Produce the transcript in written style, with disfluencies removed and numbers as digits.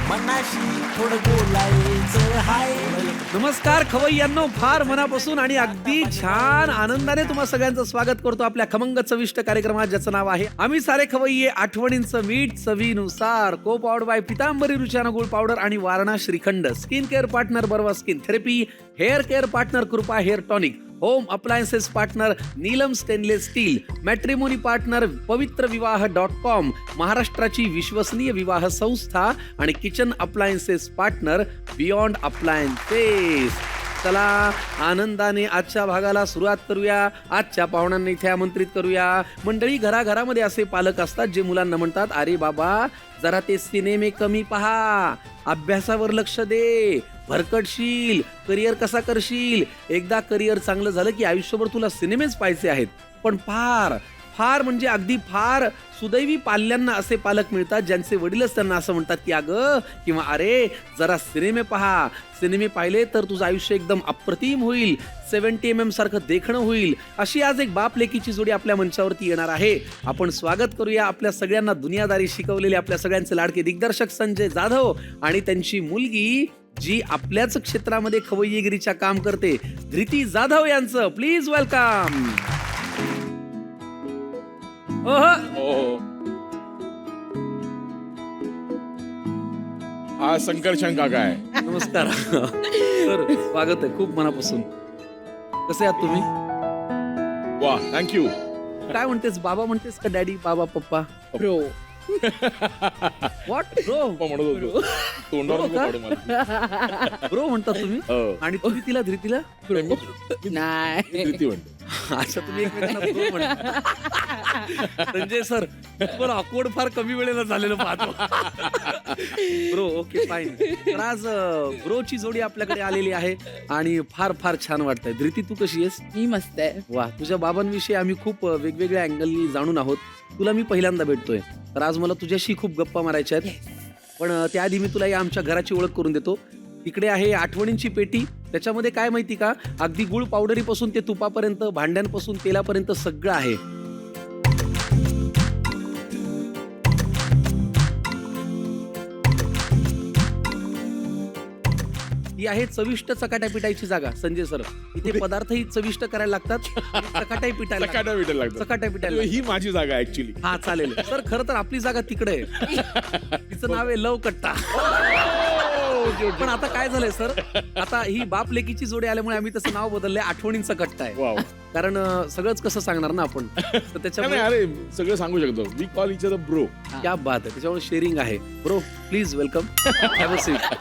मनाशी थोडं बोलायचं हाय. नमस्कार खवय्यांनो, फार मनापासून आणि अगदी छान आनंदाने तुम्हा सगळ्यांचं स्वागत करतो आपल्या खमंग चविष्ट कार्यक्रमात, ज्याचं नाव आहे आम्ही सारे खवय्ये. आठवणींचं मीठ चवीनुसार. को पावड बाय पितांबरी रुचाना गुळ पावडर आणि Warana shrikhand. Skin care partner Barwa skin therapy. Hair care partner Krupa hair tonic. Home appliances partner Neelam stainless steel. Matrimony partner पवित्रविवाह.com, महाराष्ट्राची विश्वसनीय विवाह संस्था. आणि kitchen appliances partner beyond appliances. चला आनंदाने आजच्या भागाला सुरुवात करूया. आजच्या पाहुण्यांना इथे आमंत्रित करूया. मंडळी, घराघरामध्ये असे पालक असतात जे मुलांना म्हणतात, अरे बाबा जरा ते सिनेमे कमी पहा, अभ्यासावर लक्ष दे, भरकटशील, करिअर कसा करशील. एकदा करिअर चांगलं झालं की आयुष्यभर तुला सिनेमेच पाहायचे आहेत. पण फार फार म्हणजे अगदी फार सुदैवी पाल्यांना असे पालक मिळतात ज्यांचे वडीलच त्यांना असं म्हणतात की अगं किंवा अरे जरा सिनेमे पहा. सिनेमे पाहिले तर तुझं आयुष्य एकदम अप्रतिम होईल, 70 mm सारखं देखणं होईल. अशी आज एक बाप लेकीची जोडी आपल्या मंचावरती येणार आहे. आपण स्वागत करूया आपल्या सगळ्यांना दुनियादारी शिकवलेले आपल्या सगळ्यांचे लाडके दिग्दर्शक संजय जाधव आणि त्यांची मुलगी जी आपल्याच क्षेत्रामध्ये खवय्येगिरीच्या काम करते, धृती जाधव यांचं. Please welcome. हा संकर्षण काका आहे. नमस्कार सर, स्वागत आहे खूप मनापासून. कसे आहात तुम्ही? वा, थँक्यू. काय म्हणतेस, बाबा म्हणतेस का डॅडी? बाबा पप्पा ब्रो व्हॉट ब्रो? म्हणत होतो तोंडावर नको पाडू मला. ब्रो म्हणतात तुम्ही हो. आणि तुम्ही तिला धृतीला? नाही प्रीती म्हणतो. अच्छा, तुम्ही एकमेकांना ब्रो म्हणता. संजय सर, तुम्हाला ऑकवर्ड फार कमी वेळेला झालेलं पाहतो. Bro, okay fine. तर आज ब्रोची जोडी आपल्याकडे आलेली आहे आणि फार फार छान वाटतंय. धृती, तू कशी आहेस? मी मस्त आहे. वा, तुझ्या बाबांविषयी आम्ही खूप वेगवेगळ्या अँगलनी जाणून आहोत. तुला मी पहिल्यांदा भेटतोय, तर आज मला तुझ्याशी खूप गप्पा मारायच्या आहेत. पण त्याआधी मी तुला या आमच्या घराची ओळख करून देतो. तिकडे आहे आठवणींची पेटी. त्याच्यामध्ये काय माहिती का, अगदी गुळ पावडरीपासून ते तुपापर्यंत, भांड्यांपासून तेलापर्यंत सगळं आहे. ही आहे चविष्ट चकाट्या पिटायची जागा. संजय सर, इथे पदार्थही चविष्ट करायला लागतात, चकाट्या पिटायला चकाट्या पिटायला लागतात. चकाट्या पिटायला. ही माझी जागा आहे ऍक्च्युली. हा चालेल सर. खरं तर आपली जागा तिकडे आहे. तिचं नाव आहे लव कट्टा. पण आता काय झालंय सर, आता ही बाप लेकीची जोडी आल्यामुळे आम्ही तसं नाव बदललंय, आठवणींचा कट्टा आहे. वाव. कारण सगळंच कसं सांगणार ना आपण, तर नाही, त्याच्यामुळे अरे सगळं सांगू शकतो. We call each other bro. क्या बात आहे. त्याच्यामुळे शेअरिंग आहे. Bro, please welcome. Have a seat.